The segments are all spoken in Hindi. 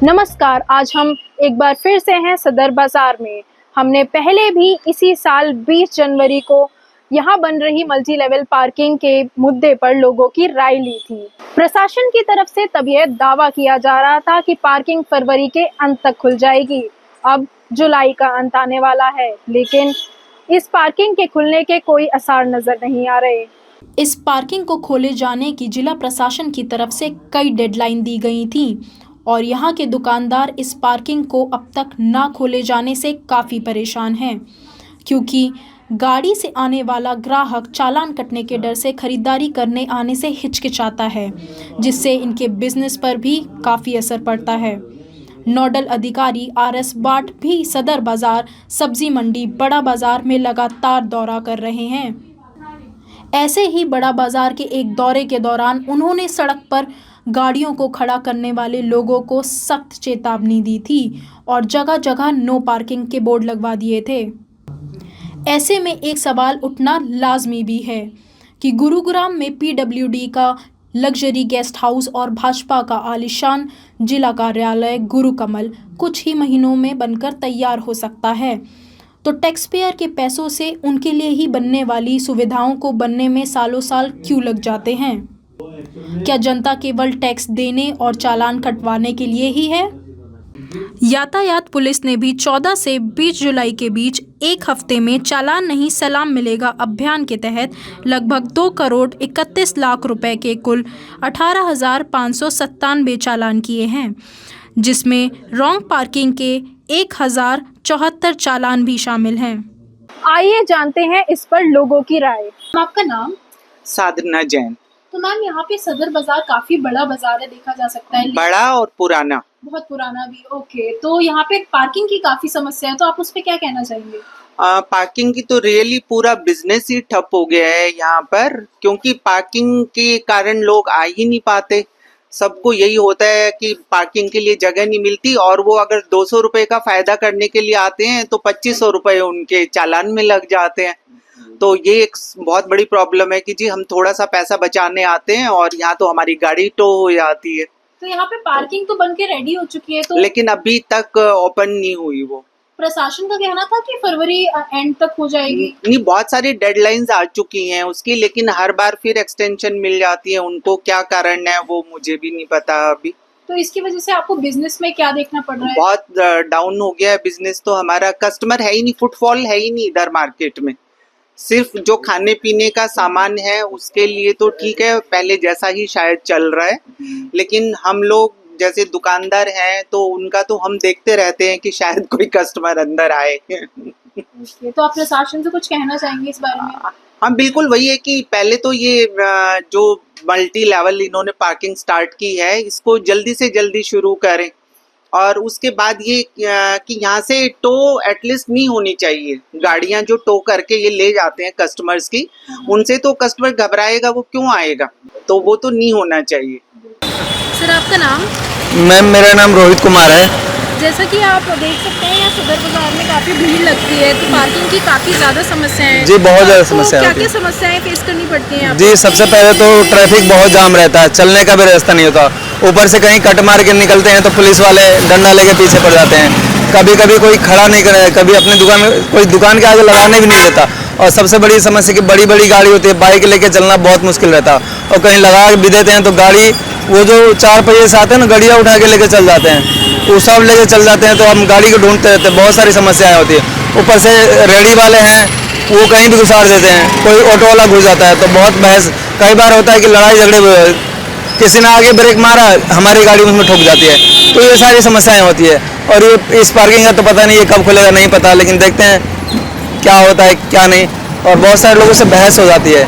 नमस्कार, आज हम एक बार फिर से हैं सदर बाजार में। हमने पहले भी इसी साल 20 जनवरी को यहाँ बन रही मल्टी लेवल पार्किंग के मुद्दे पर लोगों की राय ली थी। प्रशासन की तरफ से तब यह दावा किया जा रहा था कि पार्किंग फरवरी के अंत तक खुल जाएगी। अब जुलाई का अंत आने वाला है, लेकिन इस पार्किंग के खुलने के कोई आसार नजर नहीं आ रहे। इस पार्किंग को खोले जाने की जिला प्रशासन की तरफ से कई डेडलाइन दी गई थी और यहाँ के दुकानदार इस पार्किंग को अब तक ना खोले जाने से काफ़ी परेशान हैं, क्योंकि गाड़ी से आने वाला ग्राहक चालान कटने के डर से खरीदारी करने आने से हिचकिचाता है, जिससे इनके बिजनेस पर भी काफ़ी असर पड़ता है। नोडल अधिकारी RS बाट भी सदर बाजार, सब्जी मंडी, बड़ा बाजार में लगातार दौरा कर रहे हैं। ऐसे ही बड़ा बाजार के एक दौरे के दौरान उन्होंने सड़क पर गाड़ियों को खड़ा करने वाले लोगों को सख्त चेतावनी दी थी और जगह जगह नो पार्किंग के बोर्ड लगवा दिए थे। ऐसे में एक सवाल उठना लाजमी भी है कि गुरुग्राम में PWD का लग्जरी गेस्ट हाउस और भाजपा का आलीशान जिला कार्यालय गुरुकमल कुछ ही महीनों में बनकर तैयार हो सकता है, तो टैक्स पेयर के पैसों से उनके लिए ही बनने वाली सुविधाओं को बनने में सालों साल क्यों लग जाते हैं? क्या जनता केवल टैक्स देने और चालान कटवाने के लिए ही है? यातायात पुलिस ने भी 14 से 20 जुलाई के बीच एक हफ्ते में चालान नहीं सलाम मिलेगा अभियान के तहत लगभग 2 करोड़ 31 लाख रुपए के कुल 18,597 चालान किए हैं, जिसमें रॉन्ग पार्किंग के 1074 चालान भी शामिल हैं। आइए जानते हैं इस पर लोगों की राय। आपका नाम? साधना जैन। तो मैम, यहाँ पे सदर बाजार काफी बड़ा बाजार है, देखा जा सकता है। बड़ा और पुराना, बहुत पुराना भी। ओके, तो यहाँ पे पार्किंग की काफी समस्या है, तो आप उस पे क्या कहना चाहेंगे? पार्किंग की तो रियली पूरा बिजनेस ही ठप हो गया है यहाँ पर, क्योंकि पार्किंग के कारण लोग आ ही नहीं पाते। सबको यही होता है कि पार्किंग के लिए जगह नहीं मिलती, और वो अगर 200 रुपए का फायदा करने के लिए आते हैं तो 2500 रुपए उनके चालान में लग जाते हैं। तो ये एक बहुत बड़ी प्रॉब्लम है कि जी हम थोड़ा सा पैसा बचाने आते हैं और यहाँ तो हमारी गाड़ी टो हो जाती है। तो यहाँ पे पार्किंग तो बन के रेडी हो चुकी है, तो लेकिन अभी तक ओपन नहीं हुई। वो प्रशासन का कहना था कि फरवरी एंड तक हो जाएगी। नहीं, बहुत सारी डेडलाइंस आ चुकी हैं उसकी, लेकिन हर बार फिर एक्सटेंशन मिल जाती है। उनको क्या कारण है वो मुझे भी नहीं पता अभी। तो इसकी वजह से आपको बिजनेस में क्या देखना पड़ रहा है? बहुत डाउन हो गया है बिजनेस। तो हमारा कस्टमर है ही नहीं, फुटफॉल है ही नहीं इधर मार्केट में। सिर्फ जो खाने पीने का सामान है उसके लिए तो ठीक है, पहले जैसा ही शायद चल रहा है, लेकिन हम लोग जैसे दुकानदार हैं तो उनका तो हम देखते रहते हैं कि शायद कोई कस्टमर अंदर आए। तो आप प्रशासन से कुछ कहना चाहेंगे इस बारे में? हाँ बिल्कुल, वही है कि पहले तो ये जो मल्टी लेवल इन्होंने पार्किंग स्टार्ट की है इसको जल्दी से जल्दी शुरू करें, और उसके बाद ये कि यहाँ से टो एटलीस्ट नहीं होनी चाहिए। गाड़ियाँ जो टो करके ये ले जाते हैं कस्टमर्स की, उनसे तो कस्टमर घबराएगा, वो क्यों आएगा, तो वो तो नहीं होना चाहिए। सर, आपका नाम? मैम, मेरा नाम रोहित कुमार है। जैसा कि आप देख सकते हैं यहाँ सदर बाजार में काफ़ी भीड़ लगती है, तो पार्किंग की काफ़ी ज़्यादा समस्याएं हैं। जी, बहुत ज़्यादा समस्याएं होती हैं। क्या-क्या समस्याएं फेस करनी पड़ती हैं? जी, सबसे पहले तो ट्रैफिक बहुत जाम रहता है, चलने का भी रास्ता नहीं होता। ऊपर से कहीं कट मार के निकलते हैं तो पुलिस वाले डंडा लेके पीछे पड़ जाते हैं। कभी कभी कोई खड़ा नहीं करे, कभी अपनी दुकान में कोई दुकान के आगे लगाने भी नहीं देता। और सबसे बड़ी समस्या कि बड़ी बड़ी गाड़ी होती है, बाइक लेके चलना बहुत मुश्किल रहता है, और कहीं लगा भी देते हैं तो गाड़ी वो जो 4 पहिए से आते हैं ना, गड़िया उठा के लेके चल जाते हैं, वो सब लेके चल जाते हैं, तो हम गाड़ी को ढूंढते रहते हैं। बहुत सारी समस्याएं होती है। ऊपर से रेडी वाले हैं वो कहीं भी घुसार देते हैं, कोई ऑटो वाला घुस जाता है, तो बहुत बहस कई बार होता है कि लड़ाई झगड़े, किसी ने आगे ब्रेक मारा, हमारी गाड़ी उसमें ठोक जाती है। तो ये सारी समस्याएं होती है। और ये इस पार्किंग का तो पता नहीं ये कब खुलेगा, नहीं पता, लेकिन देखते हैं क्या होता है क्या नहीं। और बहुत सारे लोगों से बहस हो जाती है।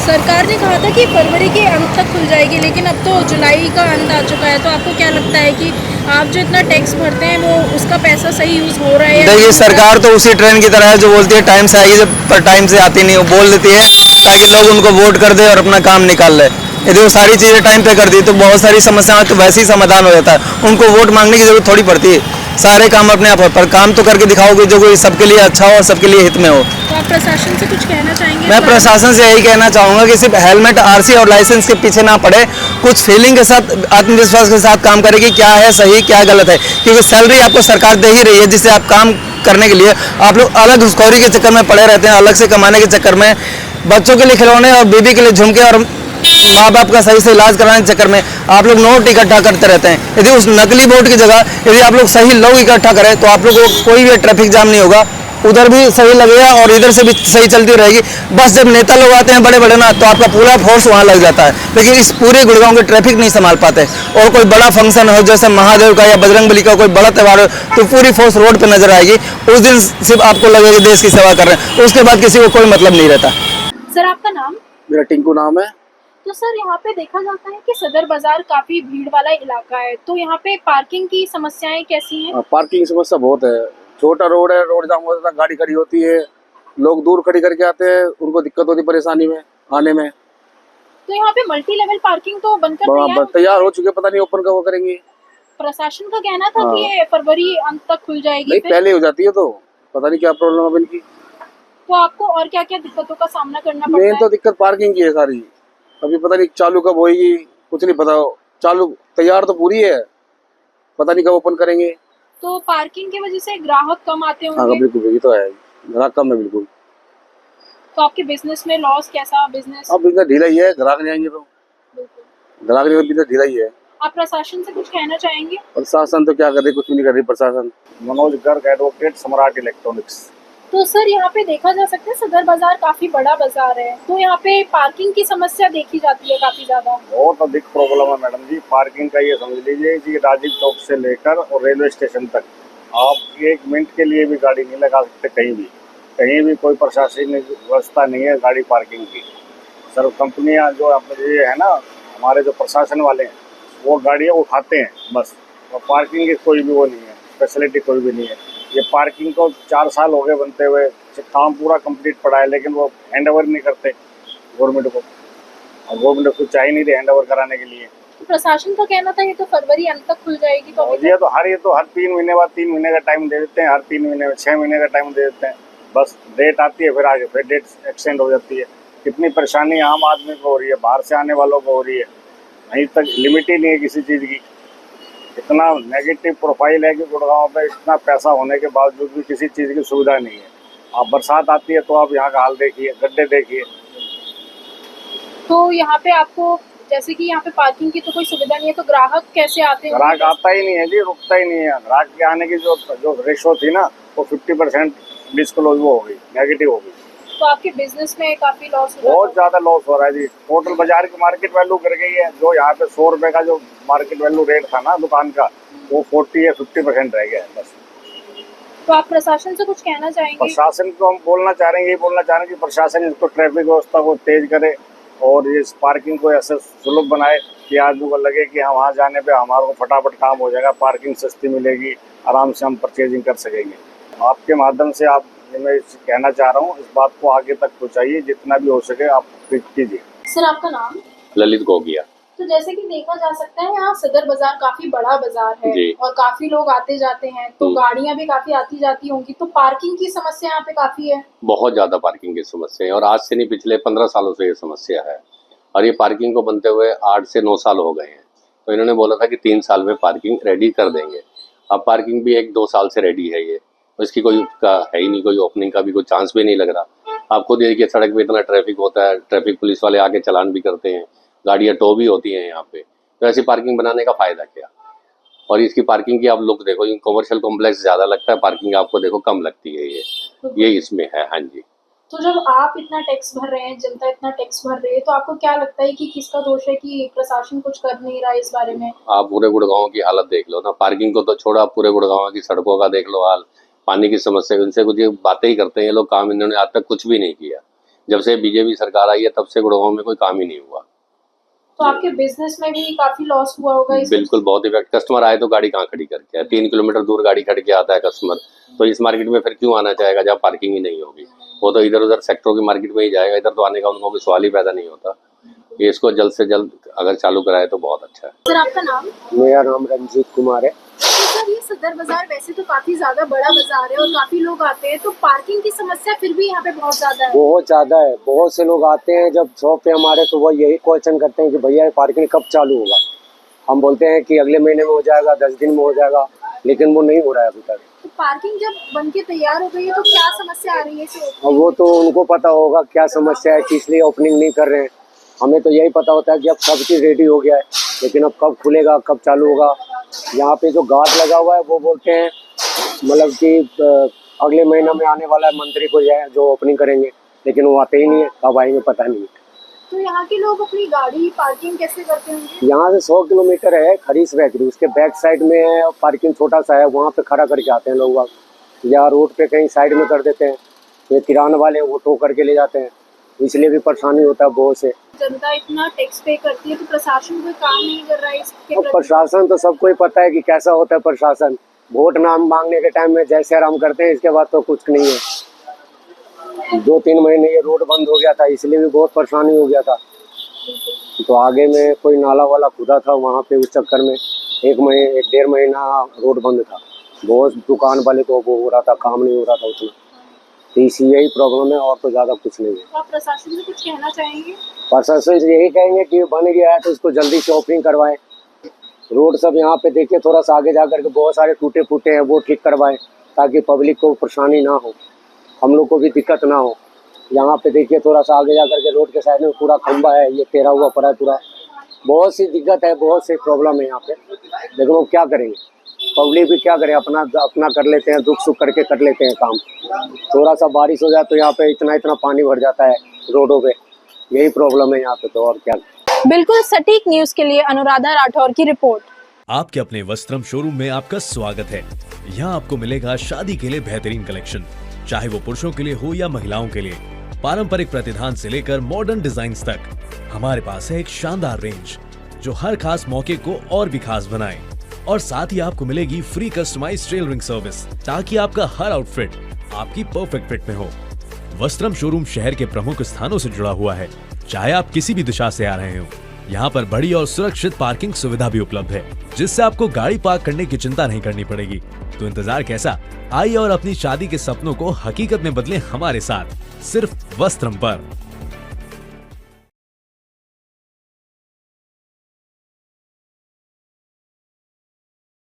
सरकार ने कहा था कि फरवरी के अंत तक खुल जाएगी, लेकिन अब तो जुलाई का अंत आ चुका है, तो आपको क्या लगता है कि आप जो इतना टैक्स भरते हैं वो उसका पैसा सही यूज हो रहा है? देखिए, सरकार तो उसी ट्रेन की तरह है जो बोलती है टाइम से आएगी, पर टाइम से आती नहीं। वो बोल देती है ताकि लोग उनको वोट कर दे और अपना काम निकाल ले। यदि वो सारी चीज़ें टाइम पे कर दी तो बहुत सारी समस्याएं तो वैसे ही समाधान हो जाता है। उनको वोट मांगने की जरूरत थोड़ी पड़ती है। सारे काम अपने आप हो, पर काम तो करके दिखाओगे जो कोई सबके लिए अच्छा हो और सबके लिए हित में हो। तो आप प्रशासन से कुछ कहना चाहेंगे? मैं प्रशासन से यही कहना चाहूँगा कि सिर्फ हेलमेट, आरसी और लाइसेंस के पीछे ना पड़े, कुछ फीलिंग के साथ, आत्मविश्वास के साथ काम करे कि क्या है सही क्या गलत है, क्योंकि सैलरी आपको सरकार दे ही रही है, जिससे आप काम करने के लिए आप लोग अलग घुसखोरी के चक्कर में पड़े रहते हैं, अलग से कमाने के चक्कर में, बच्चों के लिए खिलौने और बीबी के लिए झुमके और माँ बाप का सही से इलाज कराने के चक्कर में आप लोग नोट इकट्ठा करते रहते हैं। यदि उस नकली वोट की जगह यदि आप लोग सही लोग इकट्ठा करें तो आप लोगों को कोई भी ट्रैफिक जाम नहीं होगा, उधर भी सही लगेगा और इधर से भी सही चलती रहेगी। बस जब नेता लोग आते हैं बड़े बड़े ना, तो आपका पूरा फोर्स वहाँ लग जाता है, लेकिन इस पूरे गुड़गांव के ट्रैफिक नहीं संभाल पाते। और कोई बड़ा फंक्शन हो जैसे महादेव का या बजरंगबली का कोई बड़ा त्यौहार हो, तो पूरी फोर्स रोड पे नजर आएगी। उस दिन सिर्फ आपको लगेगा देश की सेवा कर रहे हैं, उसके बाद किसी को कोई मतलब नहीं रहता। सर आपका नाम? मेरा टिंकू नाम है। तो सर यहाँ पे देखा जाता है कि सदर बाजार काफी भीड़ वाला इलाका है, तो यहाँ पे पार्किंग की समस्याएं कैसी हैं? पार्किंग की समस्या बहुत है, छोटा रोड है, रोड जाम होता है, गाड़ी खड़ी होती है, लोग दूर खड़ी करके आते हैं, उनको दिक्कत होती है परेशानी में आने में। तो यहाँ पे मल्टी लेवल पार्किंग तो बनकर तैयार हो चुके, पता नहीं ओपन कब वो करेंगे। प्रशासन का कहना था कि ये फरवरी अंत तक खुल जाएगी। नहीं, पहले हो जाती है, तो पता नहीं क्या प्रॉब्लम है इनकी। तो आपको और क्या क्या दिक्कतों का सामना करना पड़ता है? मेन तो दिक्कत पार्किंग की है सारी। अभी पता नहीं चालू कब होगी, कुछ नहीं पता। चालू तैयार तो पूरी है, पता नहीं कब ओपन करेंगे। तो पार्किंग की वजह से ग्राहक कम आते हाँ होंगे। बिल्कुल, यही तो है, ग्राहक कम है बिल्कुल। तो आपके बिजनेस में लॉस कैसा? बिजनेस अब बिजनेस ढीला ही है, ग्राहक नहीं आएंगे तो, बिल्कुल। ग्राहक नहीं, बिजनेस ढीला ही है। आप प्रशासन से कुछ कहना चाहेंगे? प्रशासन तो क्या कर रही, कुछ भी नहीं कर रही प्रशासन। मनोज गर्ग, एडवोकेट, सम्राट इलेक्ट्रॉनिक्स। तो सर यहाँ पे देखा जा सकता है सदर बाजार काफी बड़ा बाजार है, तो यहाँ पे पार्किंग की समस्या देखी जाती है काफी ज्यादा। बहुत अधिक प्रॉब्लम है मैडम जी पार्किंग का। ये समझ लीजिए कि राजीव चौक से लेकर और रेलवे स्टेशन तक आप 1 मिनट के लिए भी गाड़ी नहीं लगा सकते कहीं भी कोई प्रशासनिक व्यवस्था नहीं है गाड़ी पार्किंग की। सर कंपनियां जो ये है ना, हमारे जो प्रशासन वाले हैं वो गाड़ियाँ उठाते हैं बस, और पार्किंग की कोई भी वो नहीं है, फैसिलिटी कोई भी नहीं है। ये पार्किंग को 4 साल हो गए बनते हुए, काम पूरा कंप्लीट पड़ा है, लेकिन वो हैंड ओवर नहीं करते गवर्नमेंट को, और गवर्नमेंट को चाहिए नहीं थे हैंड ओवर कराने के लिए। तो प्रशासन का कहना था ये तो फरवरी अंत तक खुल जाएगी, तो अभी ये तो हर 3 महीने बाद 3 महीने का टाइम दे देते हैं, हर 3 महीने में 6 महीने का टाइम दे देते हैं। बस डेट आती है, फिर आगे फिर डेट एक्सटेंड हो जाती है। कितनी परेशानी आम आदमी को हो रही है, बाहर से आने वालों को हो रही है। अभी तक लिमिट ही नहीं है किसी चीज़ की। इतना नेगेटिव प्रोफाइल है कि गुड़गांव पे इतना पैसा होने के बावजूद भी किसी चीज़ की सुविधा नहीं है। आप बरसात आती है तो आप यहाँ का हाल देखिए, गड्ढे देखिए। तो यहाँ पे आपको जैसे कि यहाँ पे पार्किंग की तो कोई सुविधा नहीं है, तो ग्राहक कैसे आते हैं? ग्राहक आता ही नहीं है जी, रुकता ही नहीं है। ग्राहक के आने की जो रेशो थी ना, वो 50% डिस्क्लोज वो हो गई, नेगेटिव हो गई। तो आपके बिजनेस में काफी लॉस हो बहुत ज़्यादा लॉस हो रहा है जी। टोटल बाजार की मार्केट वैल्यू गिर गई है। जो यहाँ पे 100 रुपए का जो मार्केट वैल्यू रेट था ना दुकान का, वो 40 या 50% रह गया है बस। तो आप प्रशासन से कुछ कहना चाहेंगे? प्रशासन को हम बोलना चाह रहे हैं, यही बोलना चाह रहे हैं कि प्रशासन इसको ट्रैफिक व्यवस्था को तेज करे और ये पार्किंग को ऐसे सुलभ बनाए कि आदमी को लगे कि हम वहाँ जाने पे हमारे को फटाफट काम हो जाएगा, पार्किंग सस्ती मिलेगी, आराम से हम परचेजिंग कर सकेंगे। आपके माध्यम से आप मैं कहना चाह रहा हूँ, इस बात को आगे तक पहुँचाइए, जितना भी हो सके आप कीजिए। सर आपका नाम? ललित गोगिया। तो जैसे कि देखा जा सकता है यहाँ सदर बाजार काफी बड़ा बाजार है और काफी लोग आते जाते हैं, तो गाड़ियाँ भी काफी आती जाती होंगी, तो पार्किंग की समस्या यहाँ पे काफी है। बहुत ज्यादा पार्किंग की समस्या है और आज से नहीं, पिछले 15 सालों से ये समस्या है। और ये पार्किंग को बनते हुए 8 से 9 साल हो गए हैं। तो इन्होंने बोला था कि 3 साल में पार्किंग रेडी कर देंगे। अब पार्किंग भी 1-2 साल से रेडी है ये, इसकी कोई का है ही नहीं, कोई ओपनिंग का भी कोई चांस भी नहीं लग रहा। आप खुद देखिए सड़क पे इतना ट्रैफिक होता है, ट्रैफिक पुलिस वाले आके चालान भी करते हैं, गाड़ियाँ टो भी होती हैं यहाँ पे। तो ऐसी पार्किंग बनाने का फायदा क्या? और इसकी पार्किंग की आप लुक देखो, कमर्शियल कॉम्प्लेक्स ज्यादा लगता है, पार्किंग आपको देखो कम लगती है। ये इसमें है। हाँ जी। तो जब आप इतना टैक्स भर रहे हैं, जनता इतना टैक्स भर रही है, तो आपको क्या लगता है कि किसका दोष है कि प्रशासन कुछ कर नहीं रहा है इस बारे में? आप पूरे गुड़गांव की हालत देख लो ना, पार्किंग को तो छोड़ा, आप पूरे गुड़गांव की सड़कों का देख लो हाल, पानी की समस्या, उनसे कुछ ये बातें ही करते हैं लोग, काम इन्होंने आज तक कुछ भी नहीं किया। जब से बीजेपी सरकार आई है तब से गुड़गांव में कोई काम ही नहीं हुआ। तो आपके बिजनेस में भी काफी लॉस हुआ होगा इस? बिल्कुल, बहुत इफेक्ट। कस्टमर आए तो गाड़ी कहाँ खड़ी करके आए? 3 किलोमीटर दूर गाड़ी खड़ के आता है कस्टमर, तो इस मार्केट में फिर क्यों आना चाहेगा जहाँ पार्किंग ही नहीं होगी? वो तो इधर उधर सेक्टरों की मार्केट में ही जाएगा, इधर तो आने का उनको कोई सवाल ही पैदा नहीं होता। ये इसको जल्द से जल्द अगर चालू कराए तो बहुत अच्छा है। सर आपका नाम? मेरा नाम रंजीत कुमार है। तो सर ये सदर बाजार वैसे तो काफी ज्यादा बड़ा बाजार है और काफी लोग आते हैं, तो पार्किंग की समस्या फिर भी यहाँ पे बहुत ज्यादा है। बहुत ज्यादा है। बहुत से लोग आते हैं जब शॉप पे हमारे, तो वो यही क्वेश्चन करते हैं कि भैया पार्किंग कब चालू होगा। हम बोलते हैं कि अगले महीने में हो जाएगा, 10 दिन में हो जाएगा, लेकिन वो नहीं हो रहा है अभी तक। तो पार्किंग जब बन के तैयार हो गई है तो क्या समस्या आ रही है इसे? अब वो तो उनको पता होगा क्या समस्या है, किस लिए ओपनिंग नहीं कर रहे हैं। हमें तो यही पता होता है कि अब सब चीज़ रेडी हो गया है, लेकिन अब कब खुलेगा, कब चालू होगा। यहाँ पे जो गार्ड लगा हुआ है वो बोलते हैं मतलब कि अगले महीना में आने वाला है, मंत्री को जो ओपनिंग करेंगे, लेकिन वो आते ही नहीं है, कब आएंगे पता नहीं। तो यहाँ के लोग अपनी गाड़ी पार्किंग कैसे करते होंगे? यहाँ से 100 किलोमीटर है खरीस बेकरी, उसके बैक साइड में है पार्किंग, छोटा सा है, वहाँ पे खड़ा करके आते हैं लोग, या रोड पे कहीं साइड में कर देते हैं। ये किराना वाले वो टो करके ले जाते हैं, इसलिए भी परेशानी होता है बहुत से। जनता इतना टैक्स पे करती है तो प्रशासन कोई काम नहीं कर रहा है इसके और प्रति? प्रशासन तो सबको ही पता है कि कैसा होता है प्रशासन। वोट नाम मांगने के टाइम में जैसे आराम करते हैं, इसके बाद तो कुछ नहीं है। 2-3 महीने ये रोड बंद हो गया था, इसलिए भी बहुत परेशानी हो गया था। तो आगे में कोई नाला वाला खुदा था वहाँ पे, उस चक्कर में 1-1.5 महीना रोड बंद था। बहुत दुकान वाले को वो हो रहा था, काम नहीं हो रहा था उतना। तो इसी यही प्रॉब्लम है, और तो ज़्यादा कुछ नहीं है। तो आप प्रशासन से कुछ कहना चाहेंगे? प्रशासन से यही कहेंगे कि बन गया है तो इसको जल्दी से ओपनिंग करवाएं। रोड सब यहाँ पे देखिए, थोड़ा सा आगे जाकर के बहुत सारे टूटे फूटे हैं, वो ठीक करवाएं, ताकि पब्लिक को परेशानी ना हो, हम लोग को भी दिक्कत ना हो। यहाँ पे देखिए थोड़ा सा आगे जाकर के रोड के साइड में पूरा खंबा है, ये टेढ़ा हुआ पड़ा है पूरा। बहुत सी दिक्कत है, बहुत सी प्रॉब्लम है यहाँ पे, लेकिन वो क्या करेंगे, पब्लिक भी क्या करे, अपना कर लेते हैं, दुख सुख करके कर लेते हैं काम। थोड़ा सा बारिश हो जाए तो यहाँ पे इतना पानी भर जाता है रोडों पे, यही प्रॉब्लम है यहाँ पे, तो और क्या। बिल्कुल सटीक न्यूज के लिए अनुराधा राठौर की रिपोर्ट। आपके अपने वस्त्रम शोरूम में आपका स्वागत है। यहाँ आपको मिलेगा शादी के लिए बेहतरीन कलेक्शन, चाहे वो पुरुषों के लिए हो या महिलाओं के लिए। पारंपरिक प्रतिधान से लेकर मॉडर्न डिजाइन तक हमारे पास है एक शानदार रेंज जो हर खास मौके को और भी खास बनाए। और साथ ही आपको मिलेगी फ्री कस्टमाइज्ड टेलरिंग सर्विस, ताकि आपका हर आउटफिट आपकी परफेक्ट फिट में हो। वस्त्रम शोरूम शहर के प्रमुख स्थानों से जुड़ा हुआ है, चाहे आप किसी भी दिशा से आ रहे हो। यहाँ पर बड़ी और सुरक्षित पार्किंग सुविधा भी उपलब्ध है, जिससे आपको गाड़ी पार्क करने की चिंता नहीं करनी पड़ेगी। तो इंतजार कैसा, आइए और अपनी शादी के सपनों को हकीकत में बदलें हमारे साथ, सिर्फ वस्त्रम पर।